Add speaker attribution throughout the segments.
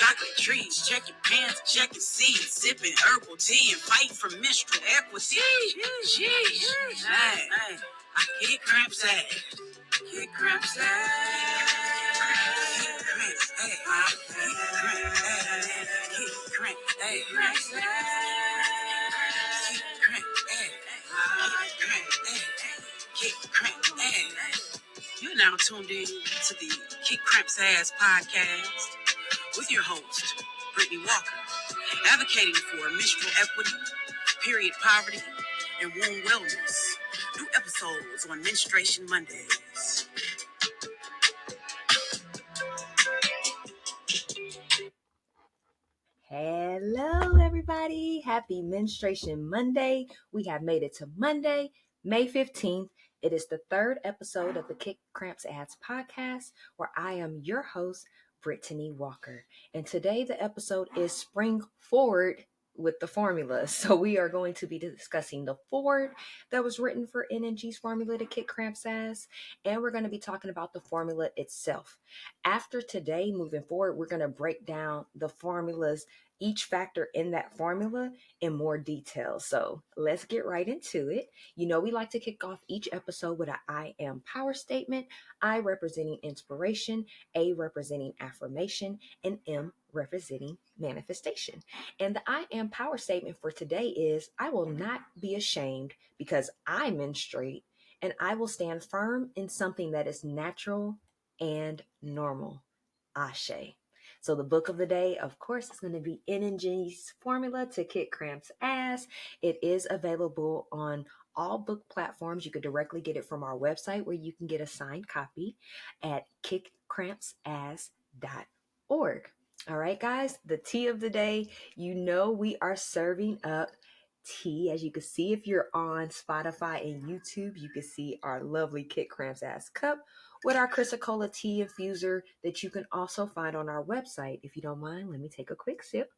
Speaker 1: chocolate trees, check your pants, check your seeds, sipping herbal tea and fight for menstrual equity. Jeez. Hey, I kick Cramps ass. Kick Cramps ass. Kick Cramps ass. Kick Cramps ass. Kick Cramps ass. Kick Cramps ass. Kick Cramps ass. You're now tuned in to the Kick Cramps Ass podcast with your host, Brittany Walker, advocating for menstrual equity, period poverty, and womb wellness. New episodes on Menstruation Mondays.
Speaker 2: Hello, everybody. Happy Menstruation Monday. We have made it to Monday, May 15th. It is the third episode of the Kick Cramps Ads podcast, where I am your host, Brittany Walker. And today the episode is Spring Forward with the formula. So we are going to be discussing the foreword that was written for NNG's formula to kick Cramps ass, and we're going to be talking about the formula itself. After today, moving forward, we're going to break down the formulas, each factor in that formula in more detail. So let's get right into it. You know, we like to kick off each episode with an I am power statement, I representing inspiration, A representing affirmation, and M representing manifestation. And the I am power statement for today is, I will not be ashamed because I menstruate, and I will stand firm in something that is natural and normal. Ashe. So the book of the day, of course, is going to be NNG's formula to kick Cramps ass. It is available on all book platforms. You could directly get it from our website, where you can get a signed copy at kickcrampsass.org. All right, guys, the tea of the day, you know we are serving up tea. As you can see, if you're on Spotify and YouTube, you can see our lovely Kick Cramps Ass cup with our Chrysocolla tea infuser that you can also find on our website. If you don't mind, let me take a quick sip.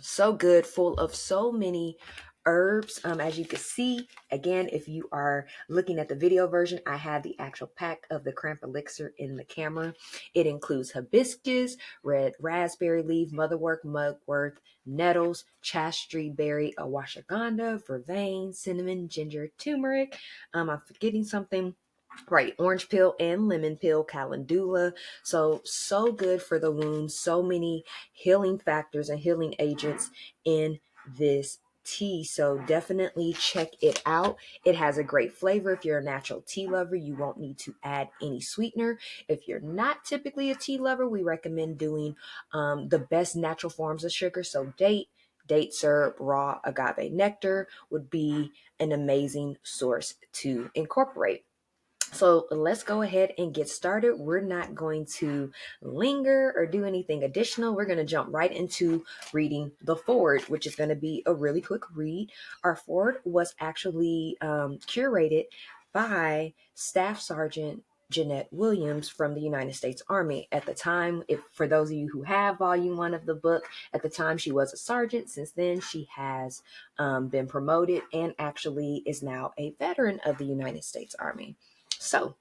Speaker 2: So good, full of so many herbs. As you can see, again, if you are looking at the video version, I have the actual pack of the Cramp elixir in the camera. It includes hibiscus, red raspberry leaf, motherwort, mugwort, nettles, chastery berry, ashwagandha, vervain, cinnamon, ginger, turmeric. I'm forgetting something. Right, orange peel and lemon peel, calendula. So good for the wounds. So many healing factors and healing agents in this tea. So definitely check it out. It has a great flavor. If you're a natural tea lover, you won't need to add any sweetener. If you're not typically a tea lover, we recommend doing the best natural forms of sugar. So date syrup, raw agave nectar would be an amazing source to incorporate. So let's go ahead and get started. We're not going to linger or do anything additional. We're going to jump right into reading the foreword, which is going to be a really quick read. Our foreword was actually curated by Staff Sergeant Jeanette Williams from the United States Army. At the time, for those of you who have volume 1 of the book, at the time she was a sergeant. Since then, she has been promoted and actually is now a veteran of the United States Army. So,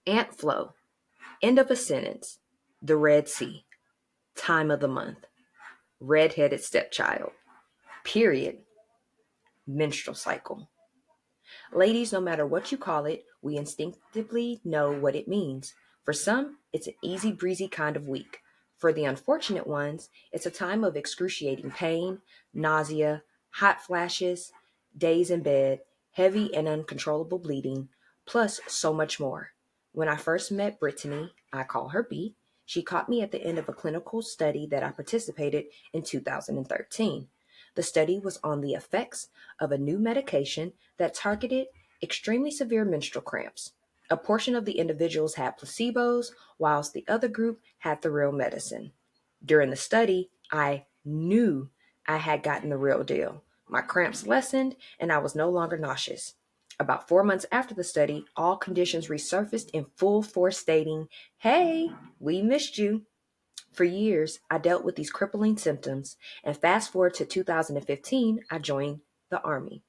Speaker 2: ant flow, end of a sentence, the Red Sea, time of the month, red-headed stepchild, period, menstrual cycle. Ladies, no matter what you call it, we instinctively know what it means. For some, it's an easy breezy kind of week. For the unfortunate ones, it's a time of excruciating pain, nausea, hot flashes, days in bed, heavy and uncontrollable bleeding, plus so much more. When I first met Brittany, I call her B, she caught me at the end of a clinical study that I participated in 2013. The study was on the effects of a new medication that targeted extremely severe menstrual cramps. A portion of the individuals had placebos, whilst the other group had the real medicine. During the study, I knew I had gotten the real deal. My cramps lessened, and I was no longer nauseous. About 4 months after the study, all conditions resurfaced in full force, stating, "Hey, we missed you." For years, I dealt with these crippling symptoms, and fast forward to 2015, I joined the Army.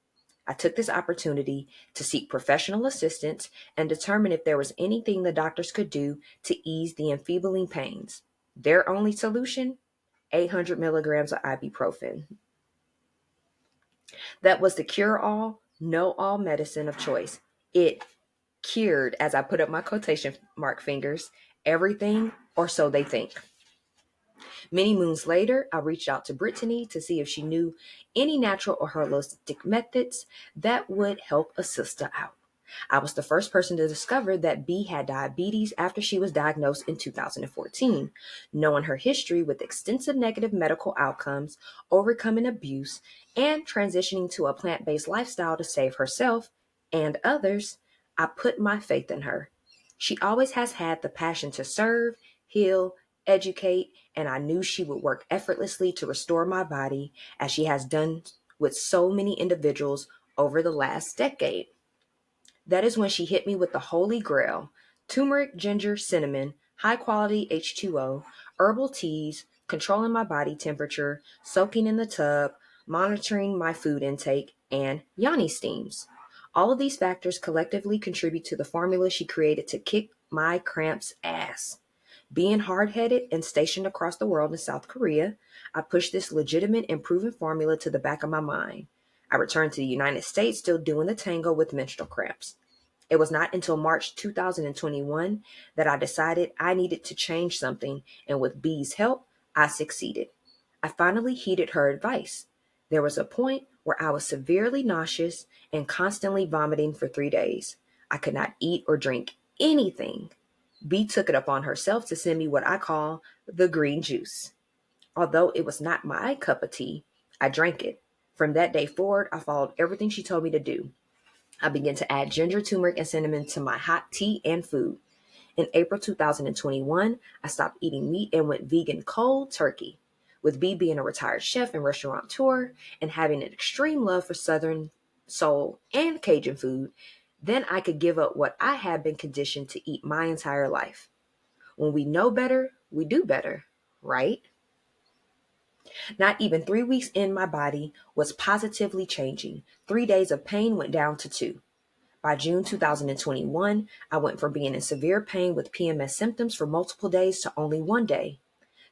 Speaker 2: I took this opportunity to seek professional assistance and determine if there was anything the doctors could do to ease the enfeebling pains. Their only solution? 800 milligrams of ibuprofen. That was the cure-all, know-all medicine of choice. It cured, as I put up my quotation mark fingers, everything, or so they think. Many moons later, I reached out to Brittany to see if she knew any natural or holistic methods that would help a sister out. I was the first person to discover that B had diabetes after she was diagnosed in 2014. Knowing her history with extensive negative medical outcomes, overcoming abuse, and transitioning to a plant-based lifestyle to save herself and others, I put my faith in her. She always has had the passion to serve, heal, educate, and I knew she would work effortlessly to restore my body as she has done with so many individuals over the last decade. That is when she hit me with the holy grail: turmeric, ginger, cinnamon, high quality H2O, herbal teas, controlling my body temperature, soaking in the tub, monitoring my food intake, and yoni steams. All of these factors collectively contribute to the formula she created to kick my cramps ass. Being hard-headed and stationed across the world in South Korea, I pushed this legitimate and proven formula to the back of my mind. I returned to the United States still doing the tango with menstrual cramps. It was not until March 2021 that I decided I needed to change something, and with B's help, I succeeded. I finally heeded her advice. There was a point where I was severely nauseous and constantly vomiting for 3 days. I could not eat or drink anything. B took it upon herself to send me what I call the green juice. Although it was not my cup of tea, I drank it. From that day forward, I followed everything she told me to do. I began to add ginger, turmeric, and cinnamon to my hot tea and food. In April 2021, I stopped eating meat and went vegan cold turkey. With B being a retired chef and restaurateur and having an extreme love for Southern soul and Cajun food, then I could give up what I had been conditioned to eat my entire life. When we know better, we do better, right? Not even 3 weeks in, my body was positively changing. 3 days of pain went down to 2. By June 2021, I went from being in severe pain with PMS symptoms for multiple days to only 1 day.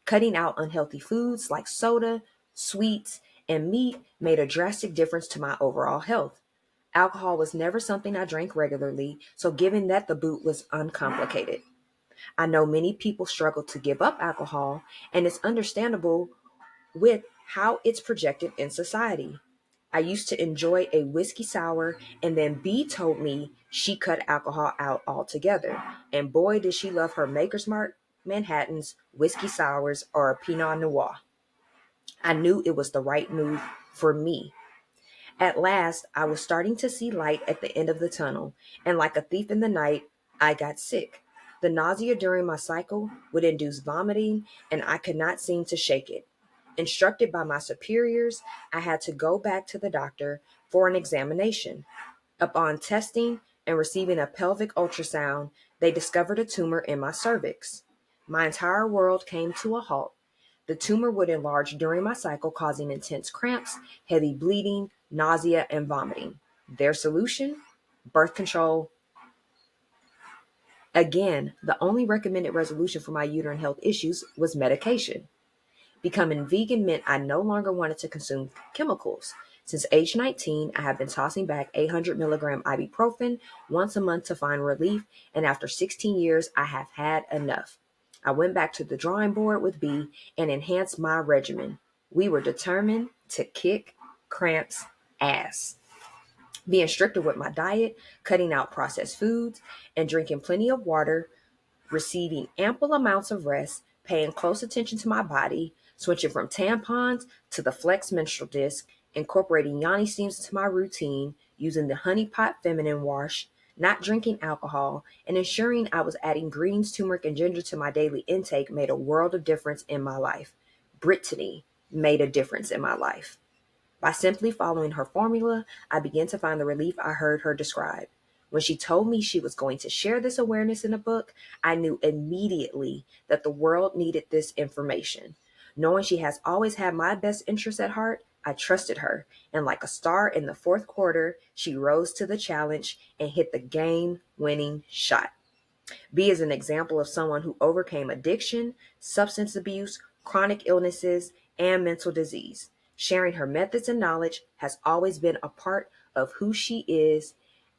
Speaker 2: Cutting out unhealthy foods like soda, sweets, and meat made a drastic difference to my overall health. Alcohol was never something I drank regularly, so giving that the boot was uncomplicated. I know many people struggle to give up alcohol, and it's understandable with how it's projected in society. I used to enjoy a whiskey sour, and then B told me she cut alcohol out altogether. And boy, did she love her Maker's Mark Manhattans, whiskey sours, or Pinot Noir. I knew it was the right move for me. At last, I was starting to see light at the end of the tunnel, and like a thief in the night, I got sick. The nausea during my cycle would induce vomiting, and I could not seem to shake it. Instructed by my superiors, I had to go back to the doctor for an examination. Upon testing and receiving a pelvic ultrasound, they discovered a tumor in my cervix. My entire world came to a halt. The tumor would enlarge during my cycle, causing intense cramps, heavy bleeding, nausea, and vomiting. Their solution? Birth control. Again, the only recommended resolution for my uterine health issues was medication. Becoming vegan meant I no longer wanted to consume chemicals. Since age 19, I have been tossing back 800 milligram ibuprofen once a month to find relief, and after 16 years, I have had enough. I went back to the drawing board with B and enhanced my regimen. We were determined to kick Cramps' ass. Being stricter with my diet, cutting out processed foods, and drinking plenty of water, receiving ample amounts of rest, paying close attention to my body, switching from tampons to the Flex menstrual disc, incorporating yoni steams into my routine, using the honey pot feminine wash, not drinking alcohol, and ensuring I was adding greens, turmeric, and ginger to my daily intake made a world of difference in my life. Brittany made a difference in my life. By simply following her formula, I began to find the relief I heard her describe. When she told me she was going to share this awareness in a book, I knew immediately that the world needed this information. Knowing she has always had my best interests at heart, I trusted her, and like a star in the fourth quarter, she rose to the challenge and hit the game-winning shot. B is an example of someone who overcame addiction, substance abuse, chronic illnesses, and mental disease. Sharing her methods and knowledge has always been a part of who she is,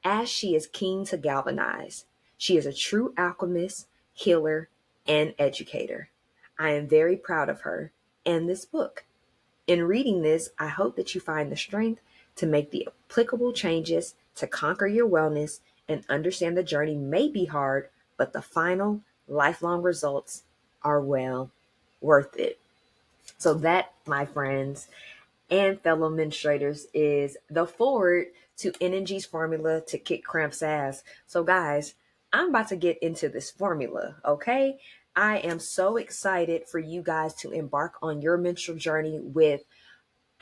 Speaker 2: as she is keen to galvanize. She is a true alchemist, healer, and educator. I am very proud of her and this book. In reading this, I hope that you find the strength to make the applicable changes to conquer your wellness and understand the journey may be hard, but the final lifelong results are well worth it. So that, my friends and fellow menstruators, is the forward to NNG's formula to kick Cramps' ass. So guys, I'm about to get into this formula, okay? I am so excited for you guys to embark on your menstrual journey with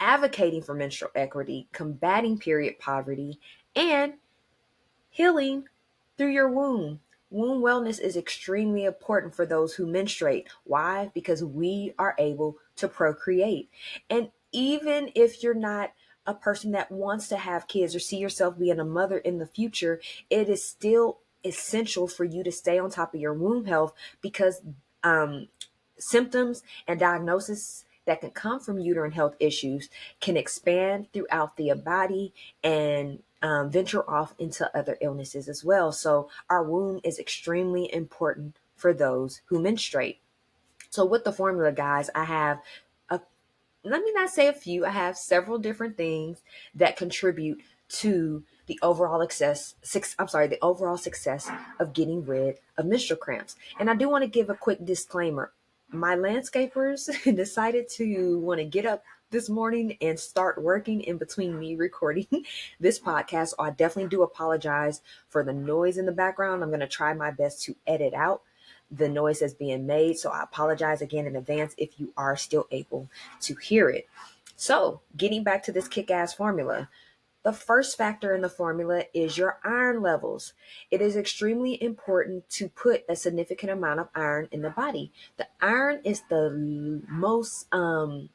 Speaker 2: advocating for menstrual equity, combating period poverty, and healing through your womb. Womb wellness is extremely important for those who menstruate. Why? Because we are able to procreate. And even if you're not a person that wants to have kids or see yourself being a mother in the future, it is still essential for you to stay on top of your womb health, because symptoms and diagnosis that can come from uterine health issues can expand throughout the body and venture off into other illnesses as well. So our womb is extremely important for those who menstruate. So with the formula, guys, I have let me not say a few, I have several different things that contribute to the overall the overall success of getting rid of menstrual cramps. And I do want to give a quick disclaimer. My landscapers decided to want to get up this morning and start working in between me recording this podcast. So I definitely do apologize for the noise in the background. I'm going to try my best to edit out the noise that's being made. So I apologize again in advance if you are still able to hear it. So getting back to this kick-ass formula, the first factor in the formula is your iron levels. It is extremely important to put a significant amount of iron in the body. The iron is the most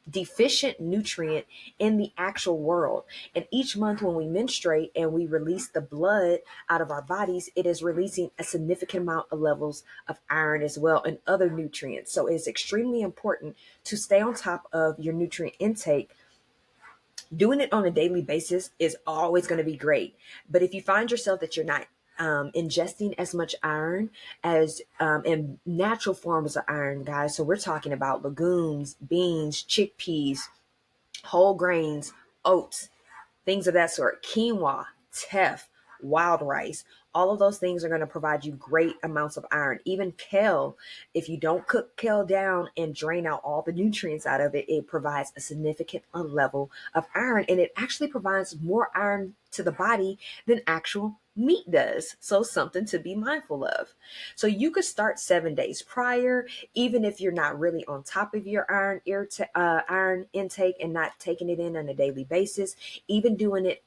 Speaker 2: deficient nutrient in the actual world. And each month when we menstruate and we release the blood out of our bodies, it is releasing a significant amount of levels of iron as well and other nutrients. So it's extremely important to stay on top of your nutrient intake. Doing it on a daily basis is always going to be great. But if you find yourself that you're not ingesting as much iron as in natural forms of iron, guys, so we're talking about legumes, beans, chickpeas, whole grains, oats, things of that sort, quinoa, teff, wild rice. All of those things are going to provide you great amounts of iron. Even kale, if you don't cook kale down and drain out all the nutrients out of it, it provides a significant level of iron. And it actually provides more iron to the body than actual meat does. So something to be mindful of. So you could start 7 days prior, even if you're not really on top of your iron intake and not taking it in on a daily basis, even doing it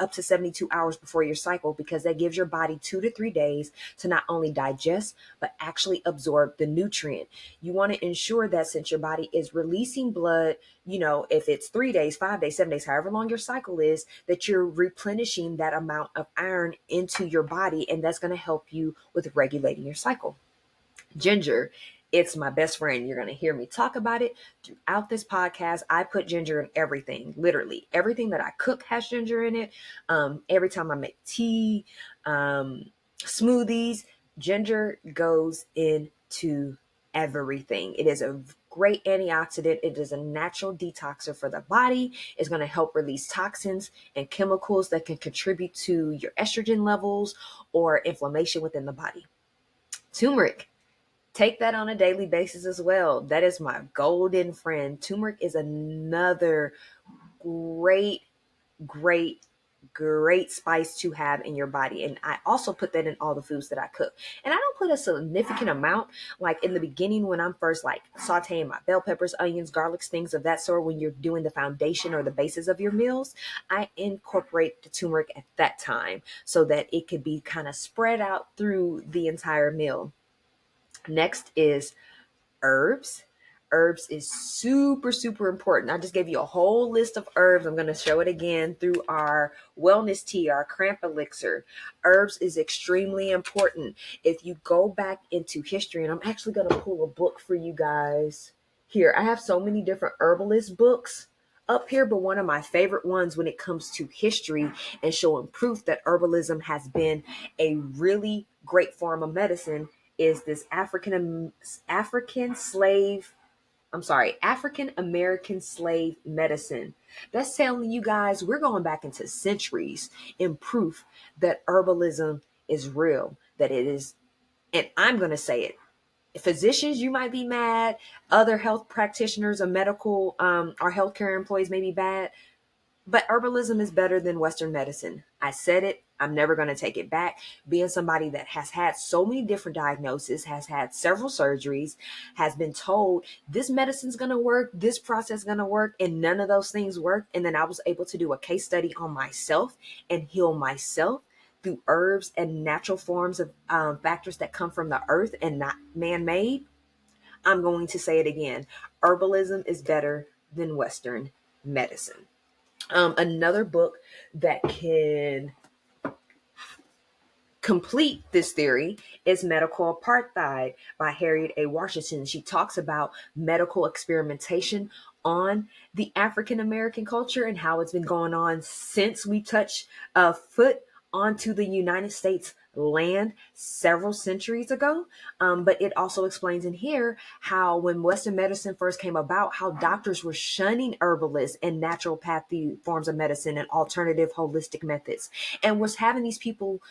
Speaker 2: up to 72 hours before your cycle, because that gives your body 2 to 3 days to not only digest, but actually absorb the nutrient. You want to ensure that since your body is releasing blood, if it's 3 days, 5 days, 7 days, however long your cycle is, that you're replenishing that amount of iron into your body. And that's going to help you with regulating your cycle. Ginger, it's my best friend. You're going to hear me talk about it throughout this podcast. I put ginger in everything, literally everything that I cook has ginger in it. Every time I make tea, smoothies, ginger goes into everything. It is a great antioxidant. It is a natural detoxer for the body. It's going to help release toxins and chemicals that can contribute to your estrogen levels or inflammation within the body. Turmeric. Take that on a daily basis as well. That is my golden friend. Turmeric is another great, great, great spice to have in your body. And I also put that in all the foods that I cook. And I don't put a significant amount, like in the beginning when I'm first like sauteing my bell peppers, onions, garlics, things of that sort. When you're doing the foundation or the basis of your meals, I incorporate the turmeric at that time so that it could be kind of spread out through the entire meal. Next is herbs. herbs is super, super important. I just gave you a whole list of herbs. I'm going to show it again through our wellness tea, our cramp elixir. Herbs is extremely important. If you go back into history, and I'm actually going to pull a book for you guys here. I have so many different herbalist books up here, but one of my favorite ones when it comes to history and showing proof that herbalism has been a really great form of medicine is this African American slave medicine. That's telling you guys we're going back into centuries in proof that herbalism is real, that it is, and I'm going to say it. Physicians, you might be mad. Other health practitioners or medical or healthcare employees may be bad. But herbalism is better than Western medicine. I said it. I'm never going to take it back. Being somebody that has had so many different diagnoses, has had several surgeries, has been told this medicine's going to work, this process is going to work, and none of those things worked. And then I was able to do a case study on myself and heal myself through herbs and natural forms of factors that come from the earth and not man-made. I'm going to say it again. Herbalism is better than Western medicine. Another book that can complete this theory is Medical Apartheid by Harriet A. Washington. She talks about medical experimentation on the African American culture and how it's been going on since we touched a foot onto the United States land several centuries ago. But it also explains in here how when Western medicine first came about, how doctors were shunning herbalists and naturopathy forms of medicine and alternative holistic methods, and was having these people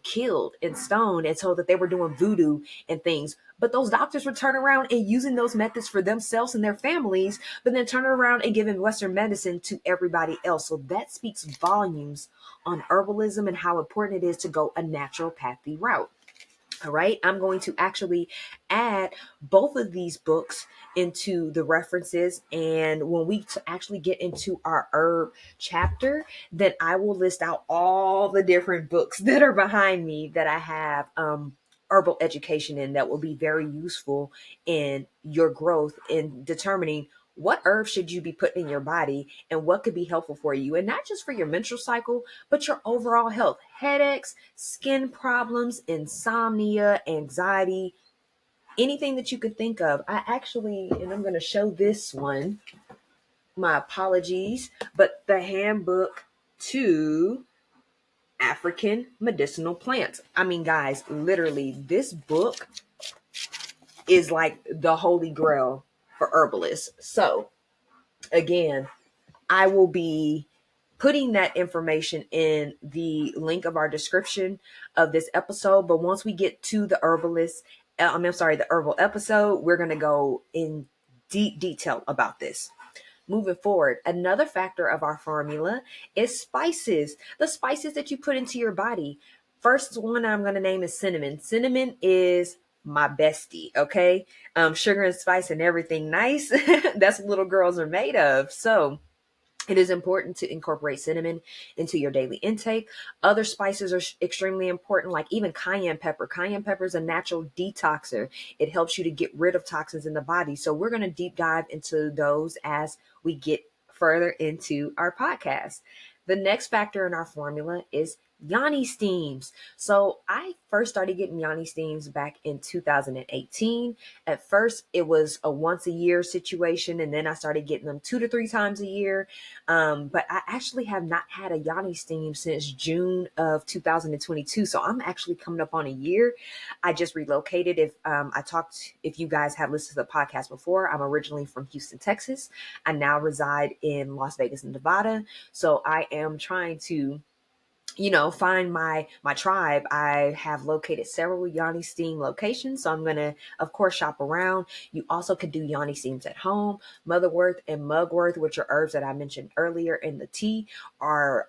Speaker 2: killed and stoned and told that they were doing voodoo and things. But those doctors were turning around and using those methods for themselves and their families, but then turning around and giving Western medicine to everybody else. So that speaks volumes on herbalism and how important it is to go a naturopathy route. All right, I'm going to actually add both of these books into the references. And when we actually get into our herb chapter, then I will list out all the different books that are behind me that I have herbal education in that will be very useful in your growth in determining what herbs should you be putting in your body and what could be helpful for you, and not just for your menstrual cycle, but your overall health, headaches, skin problems, insomnia, anxiety, anything that you could think of. I actually, and I'm going to show this one, my apologies, but the Handbook to African Medicinal Plants. I mean, guys, literally, this book is like the holy grail for herbalists. So, again, I will be putting that information in the link of our description of this episode. But once we get to the the herbal episode, we're going to go in deep detail about this. Moving forward, another factor of our formula is spices, the spices that you put into your body. First one I'm going to name is cinnamon. Cinnamon is my bestie, okay? Sugar and spice and everything nice. That's what little girls are made of. So it is important to incorporate cinnamon into your daily intake. Other spices are extremely important, like even cayenne pepper. Cayenne pepper is a natural detoxer. It helps you to get rid of toxins in the body. So we're going to deep dive into those as we get further into our podcast. The next factor in our formula is yoni steams. So I first started getting yoni steams back in 2018. At first, it was a once a year situation, and then I started getting them 2 to 3 times a year. But I actually have not had a yoni steam since June of 2022. So I'm actually coming up on a year. I just relocated. If you guys have listened to the podcast before, I'm originally from Houston, Texas. I now reside in Las Vegas, Nevada. So I am trying to find my tribe. I have located several yoni steam locations, so I'm going to, of course, shop around. You also could do yoni steams at home. Motherworth and mugwort, which are herbs that I mentioned earlier in the tea, are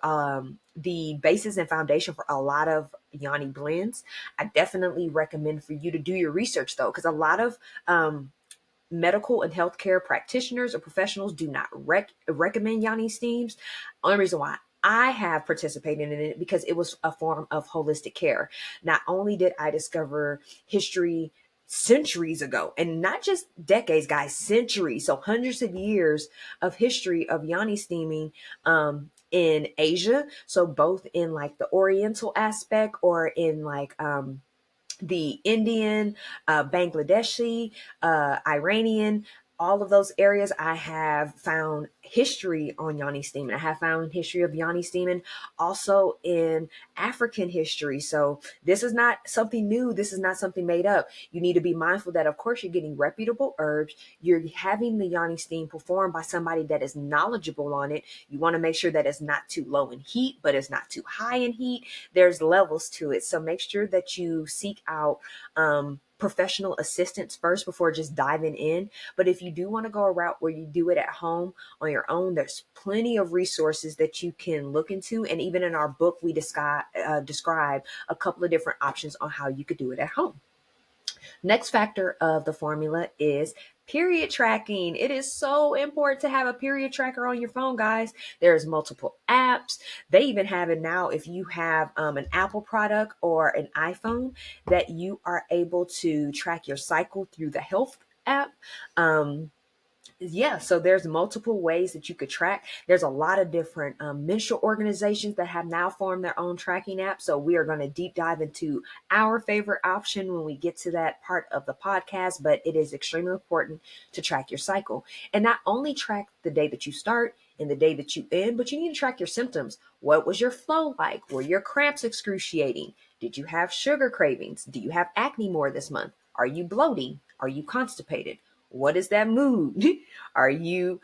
Speaker 2: the basis and foundation for a lot of yoni blends. I definitely recommend for you to do your research, though, because a lot of medical and healthcare practitioners or professionals do not recommend yoni steams. Only reason why I have participated in it because it was a form of holistic care. Not only did I discover history centuries ago, and not just decades, guys, centuries. So hundreds of years of history of yoni steaming in Asia. So both in like the Oriental aspect or in like the Indian, Bangladeshi, Iranian, all of those areas, I have found history on yoni steaming. I have found history of yoni steaming also in African history. So this is not something new. This is not something made up. You need to be mindful that, of course, you're getting reputable herbs. You're having the yoni steam performed by somebody that is knowledgeable on it. You want to make sure that it's not too low in heat, but it's not too high in heat. There's levels to it. So make sure that you seek out professional assistance first before just diving in. But if you do want to go a route where you do it at home on your own, there's plenty of resources that you can look into. And even in our book, we describe a couple of different options on how you could do it at home. Next factor of the formula is period tracking. It is so important to have a period tracker on your phone, guys. There's multiple apps. They even have it now if you have an Apple product or an iPhone, that you are able to track your cycle through the health app. Yeah, so there's multiple ways that you could track. There's a lot of different menstrual organizations that have now formed their own tracking app. So we are going to deep dive into our favorite option when we get to that part of the podcast. But it is extremely important to track your cycle, and not only track the day that you start and the day that you end, but you need to track your symptoms. What was your flow like? Were your cramps excruciating? Did you have sugar cravings? Do you have acne more this month? Are you bloating? Are you constipated? What is that mood? Are you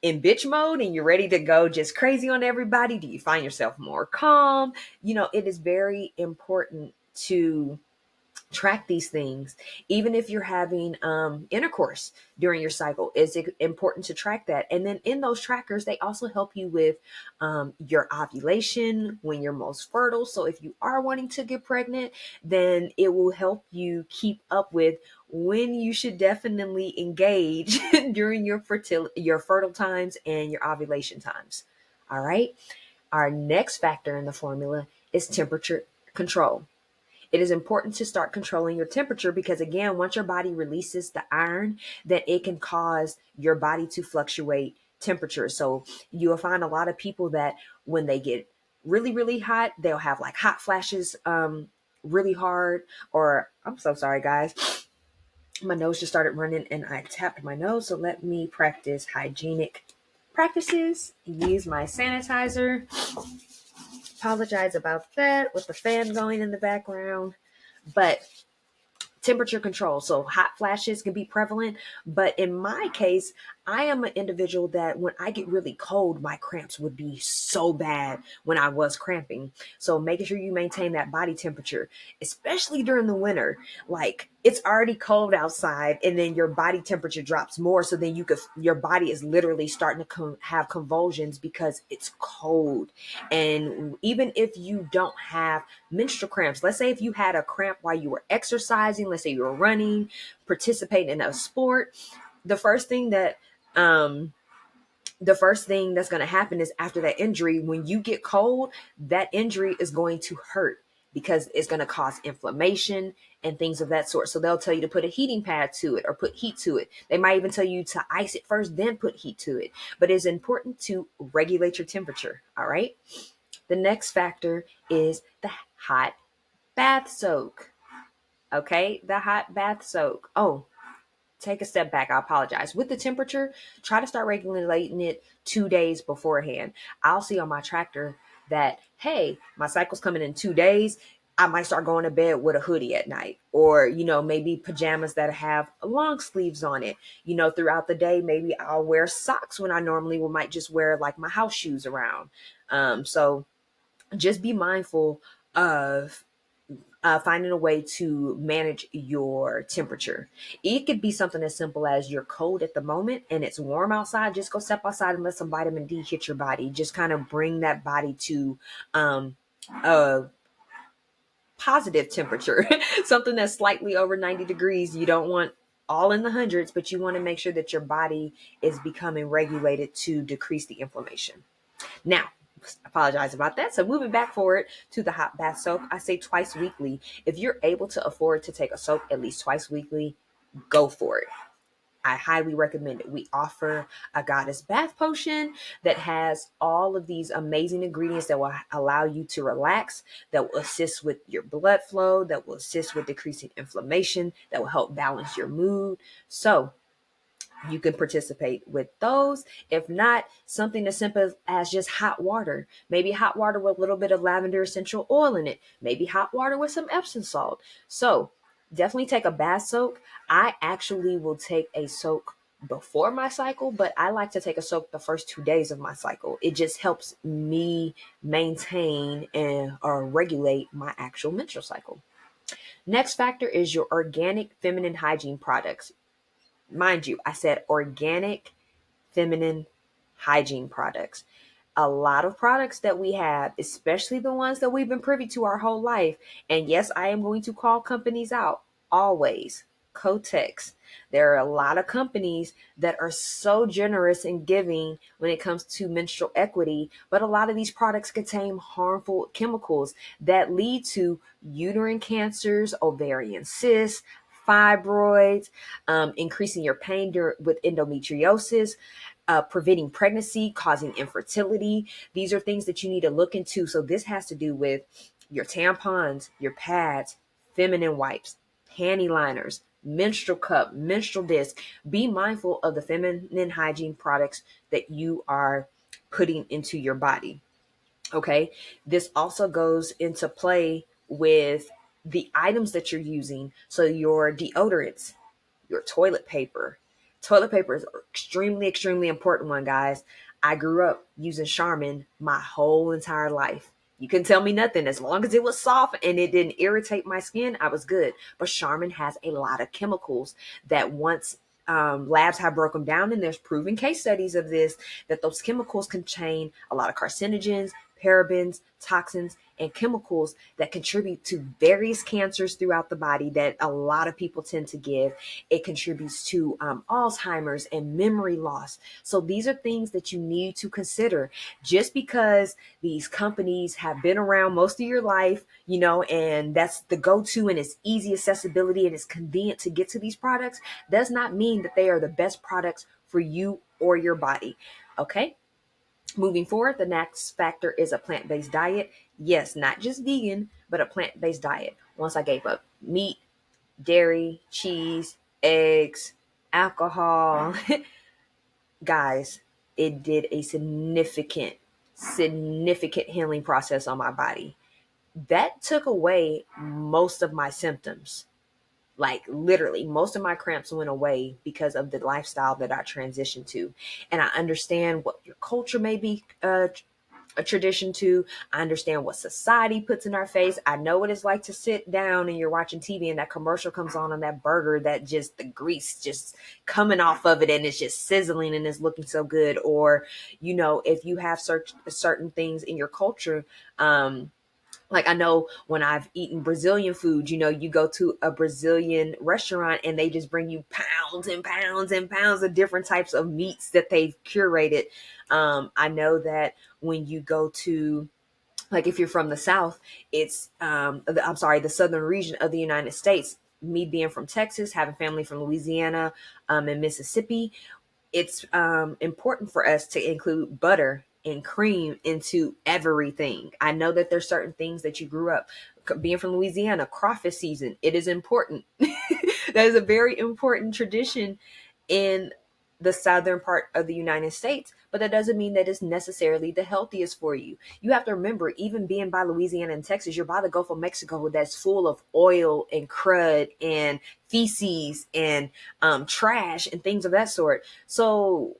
Speaker 2: in bitch mode and you're ready to go just crazy on everybody? Do you find yourself more calm? It is very important to track these things. Even if you're having intercourse during your cycle, it's important to track that. And then in those trackers, they also help you with your ovulation, when you're most fertile. So if you are wanting to get pregnant, then it will help you keep up with when you should definitely engage during your fertile times and your ovulation times. All right. Our next factor in the formula is temperature control. It is important to start controlling your temperature because, again, once your body releases the iron, then it can cause your body to fluctuate temperature. So you'll find a lot of people that when they get really, really hot, they'll have like hot flashes really hard. Or I'm so sorry, guys. My nose just started running and I tapped my nose. So let me practice hygienic practices. Use my sanitizer. Apologize about that with the fan going in the background. But temperature control. So hot flashes can be prevalent. But in my case, I am an individual that when I get really cold, my cramps would be so bad when I was cramping. So making sure you maintain that body temperature, especially during the winter, like it's already cold outside and then your body temperature drops more. So then your body is literally starting to have convulsions because it's cold. And even if you don't have menstrual cramps, let's say if you had a cramp while you were exercising, let's say you were running, participating in a sport, the first thing that's going to happen is after that injury, when you get cold, that injury is going to hurt because it's going to cause inflammation and things of that sort. So they'll tell you to put a heating pad to it or put heat to it. They might even tell you to ice it first, then put heat to it. But it's important to regulate your temperature. All right. The next factor is the hot bath soak. Okay. The hot bath soak. Oh, take a step back. I apologize. With the temperature, try to start regulating it 2 days beforehand. I'll see on my tracker that, hey, my cycle's coming in 2 days. I might start going to bed with a hoodie at night, or, maybe pajamas that have long sleeves on it. Throughout the day, maybe I'll wear socks when I normally might just wear like my house shoes around. So just be mindful of finding a way to manage your temperature. It could be something as simple as you're cold at the moment and it's warm outside. Just go step outside and let some vitamin D hit your body. Just kind of bring that body to a positive temperature, something that's slightly over 90 degrees. You don't want all in the hundreds, but you want to make sure that your body is becoming regulated to decrease the inflammation. Now, Apologize about that. So moving back forward to the hot bath soak, I say twice weekly. If you're able to afford to take a soak at least twice weekly, go for it. I highly recommend it. We offer a goddess bath potion that has all of these amazing ingredients that will allow you to relax, that will assist with your blood flow, that will assist with decreasing inflammation, that will help balance your mood. So you can participate with those. If not, something as simple as just hot water. Maybe hot water with a little bit of lavender essential oil in it. Maybe hot water with some Epsom salt. So definitely take a bath soak. I actually will take a soak before my cycle, but I like to take a soak the first 2 days of my cycle. It just helps me maintain and or regulate my actual menstrual cycle. Next factor is your organic feminine hygiene products. Mind you, I said organic feminine hygiene products. A lot of products that we have, especially the ones that we've been privy to our whole life. And yes, I am going to call companies out always. Kotex. There are a lot of companies that are so generous in giving when it comes to menstrual equity, but a lot of these products contain harmful chemicals that lead to uterine cancers, ovarian cysts, fibroids, increasing your pain with endometriosis, preventing pregnancy, causing infertility. These are things that you need to look into. So this has to do with your tampons, your pads, feminine wipes, panty liners, menstrual cup, menstrual disc. Be mindful of the feminine hygiene products that you are putting into your body. Okay. This also goes into play with the items that you're using. So your deodorants, your toilet paper. Toilet paper is extremely, extremely important one, guys. I grew up using Charmin my whole entire life. You can tell me nothing. As long as it was soft and it didn't irritate my skin, I was good. But Charmin has a lot of chemicals that once labs have broken down, and there's proven case studies of this, that those chemicals contain a lot of carcinogens, parabens, toxins, and chemicals that contribute to various cancers throughout the body that a lot of people tend to give. It contributes to Alzheimer's and memory loss. So these are things that you need to consider. Just because these companies have been around most of your life, and that's the go-to and it's easy accessibility and it's convenient to get to these products, does not mean that they are the best products for you or your body. Okay. Moving forward, the next factor is a plant-based diet. Yes, not just vegan, but a plant-based diet. Once I gave up meat, dairy, cheese, eggs, alcohol, guys, it did a significant healing process on my body. That took away most of my symptoms. Like literally, most of my cramps went away because of the lifestyle that I transitioned to. And I understand what your culture may be a tradition to. I understand what society puts in our face. I know what it's like to sit down and you're watching TV and that commercial comes on that burger, that just the grease just coming off of it and it's just sizzling and it's looking so good. Or, if you have certain things in your culture, like I know when I've eaten Brazilian food, you go to a Brazilian restaurant and they just bring you pounds and pounds and pounds of different types of meats that they've curated. I know that when you go to, like if you're from the South, it's, the Southern region of the United States, me being from Texas, having family from Louisiana, and Mississippi, it's important for us to include butter and cream into everything. I know that there's certain things that you grew up being from Louisiana, crawfish season. It is important. That is a very important tradition in the southern part of the United States, but that doesn't mean that it's necessarily the healthiest for you. You have to remember, even being by Louisiana and Texas, you're by the Gulf of Mexico that's full of oil and crud and feces and trash and things of that sort. So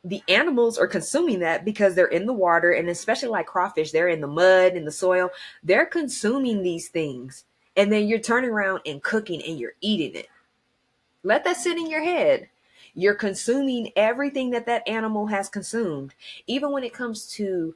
Speaker 2: the animals are consuming that because they're in the water, and especially like crawfish, they're in the mud, in the soil. They're consuming these things. And then you're turning around and cooking and you're eating it. Let that sit in your head. You're consuming everything that animal has consumed. Even when it comes to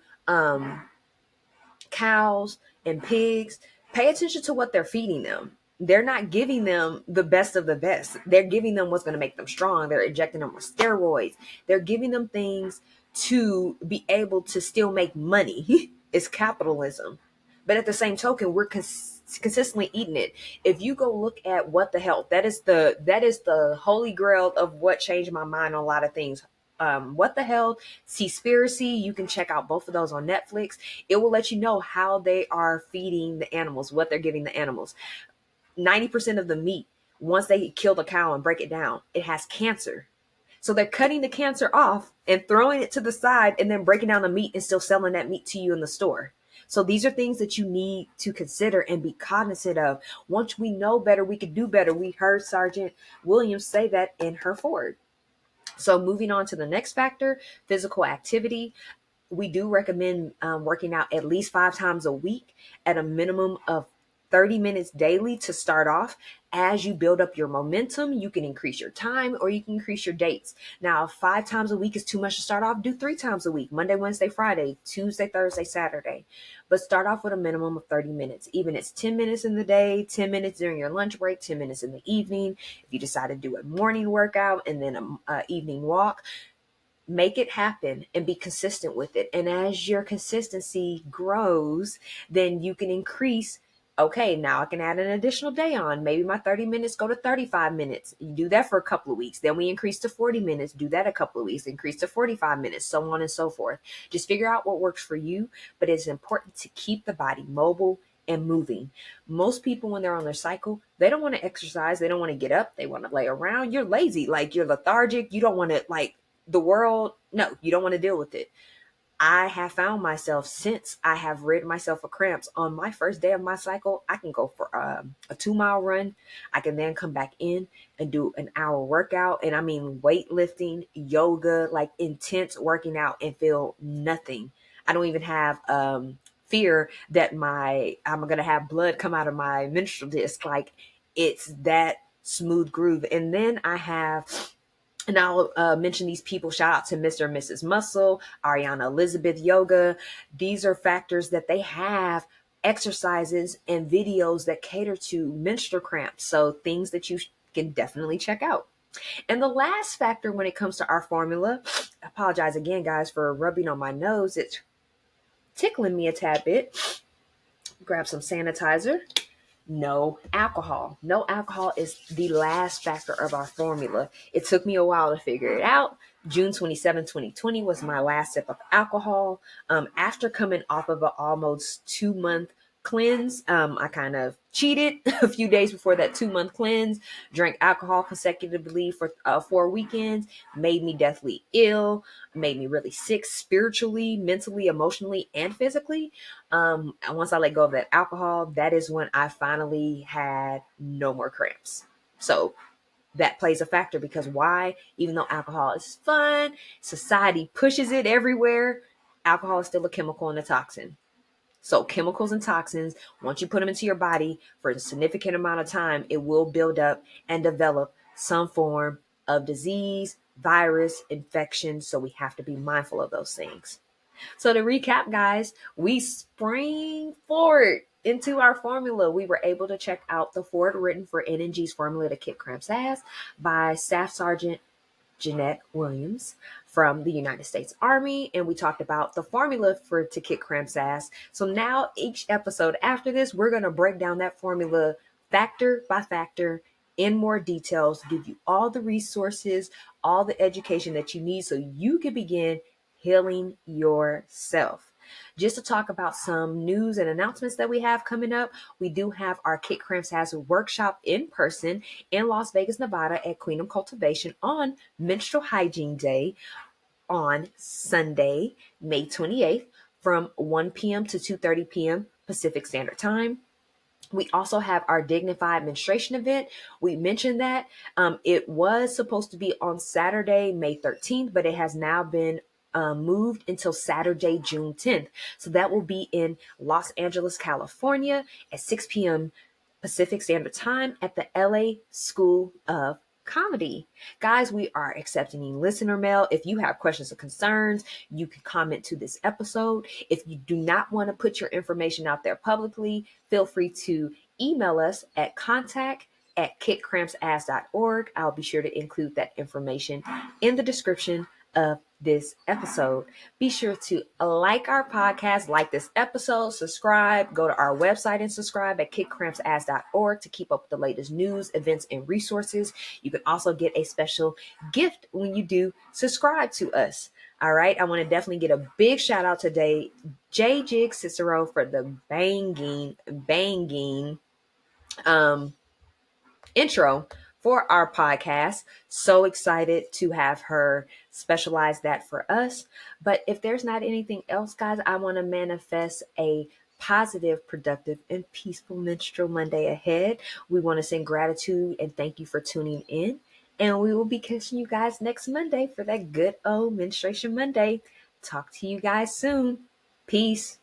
Speaker 2: cows and pigs, pay attention to what they're feeding them. They're not giving them the best of the best. They're giving them what's going to make them strong. They're injecting them with steroids. They're giving them things to be able to still make money. Is capitalism. But at the same token, we're consistently eating it. If you go look at What the Health, that is the holy grail of what changed my mind on a lot of things. What the Hell, Seaspiracy, you can check out both of those on Netflix. It will let you know how they are feeding the animals, what they're giving the animals. 90% of the meat, once they kill the cow and break it down, it has cancer. So they're cutting the cancer off and throwing it to the side and then breaking down the meat and still selling that meat to you in the store. So these are things that you need to consider and be cognizant of. Once we know better, we can do better. We heard Sergeant Williams say that in her Foreword. So moving on to the next factor, physical activity. We do recommend working out at least 5 times a week at a minimum of 30 minutes daily to start off. As you build up your momentum, you can increase your time or you can increase your dates. Now, if 5 times a week is too much to start off, do 3 times a week: Monday, Wednesday, Friday, Tuesday, Thursday, Saturday. But start off with a minimum of 30 minutes. Even if it's 10 minutes in the day, 10 minutes during your lunch break, 10 minutes in the evening. If you decide to do a morning workout and then an evening walk, make it happen and be consistent with it. And as your consistency grows, then you can increase. Okay, now I can add an additional day on. Maybe my 30 minutes go to 35 minutes. You do that for a couple of weeks. Then we increase to 40 minutes. Do that a couple of weeks. Increase to 45 minutes, so on and so forth. Just figure out what works for you. But it's important to keep the body mobile and moving. Most people, when they're on their cycle, they don't want to exercise. They don't want to get up. They want to lay around. You're lazy. Like, you're lethargic. You don't want to, like, the world. No, you don't want to deal with it. I have found myself, since I have rid myself of cramps, on my first day of my cycle, I can go for a 2-mile run. I can then come back in and do an hour workout. And I mean, weightlifting, yoga, like intense working out, and feel nothing. I don't even have fear that I'm going to have blood come out of my menstrual disc. Like, it's that smooth groove. And then I have, and I'll mention these people. Shout out to Mr. and Mrs. Muscle, Ariana Elizabeth Yoga. These are factors that they have exercises and videos that cater to menstrual cramps. So things that you can definitely check out. And the last factor when it comes to our formula, I apologize again, guys, for rubbing on my nose. It's tickling me a tad bit. Grab some sanitizer. No alcohol. No alcohol is the last factor of our formula. It took me a while to figure it out. June 27, 2020 was my last sip of alcohol. After coming off of an almost 2-month cleanse, I kind of cheated a few days before that 2-month cleanse, drank alcohol consecutively for 4 weekends, made me deathly ill, made me really sick spiritually, mentally, emotionally, and physically. And once I let go of that alcohol, that is when I finally had no more cramps. So that plays a factor, because why? Even though alcohol is fun, society pushes it everywhere, alcohol is still a chemical and a toxin. So chemicals and toxins, once you put them into your body for a significant amount of time, it will build up and develop some form of disease, virus, infection. So we have to be mindful of those things. So to recap, guys, we sprang forward into our formula. We were able to check out the Foreword written for NNG's formula to kick cramps ass by Staff Sergeant Jeanette Williams from the United States Army. And we talked about the formula for to kick cramps ass. So now each episode after this, we're going to break down that formula factor by factor in more details, give you all the resources, all the education that you need so you can begin healing yourself. Just to talk about some news and announcements that we have coming up, we do have our Kick Cramps Ass workshop in person in Las Vegas, Nevada at Queenum Cultivation on Menstrual Hygiene Day on Sunday, May 28th from 1 p.m. to 2:30 p.m. Pacific Standard Time. We also have our Dignified Menstruation event. We mentioned that it was supposed to be on Saturday, May 13th, but it has now been moved until Saturday, June 10th. So that will be in Los Angeles, California at 6 p.m. Pacific Standard Time at the LA School of Comedy. Guys, we are accepting listener mail. If you have questions or concerns, you can comment to this episode. If you do not want to put your information out there publicly, feel free to email us at contact@kickcrampsass.org. I'll be sure to include that information in the description of this episode. Be sure to like our podcast, like this episode, subscribe, go to our website and subscribe at kickcrampsass.org to keep up with the latest news, events, and resources. You can also get a special gift when you do subscribe to us. All right. I want to definitely get a big shout out today, J Jig Cicero, for the banging intro for our podcast. So excited to have her specialize that for us. But if there's not anything else, guys, I want to manifest a positive, productive, and peaceful Menstrual Monday ahead. We want to send gratitude and thank you for tuning in. And we will be catching you guys next Monday for that good old Menstruation Monday. Talk to you guys soon. Peace.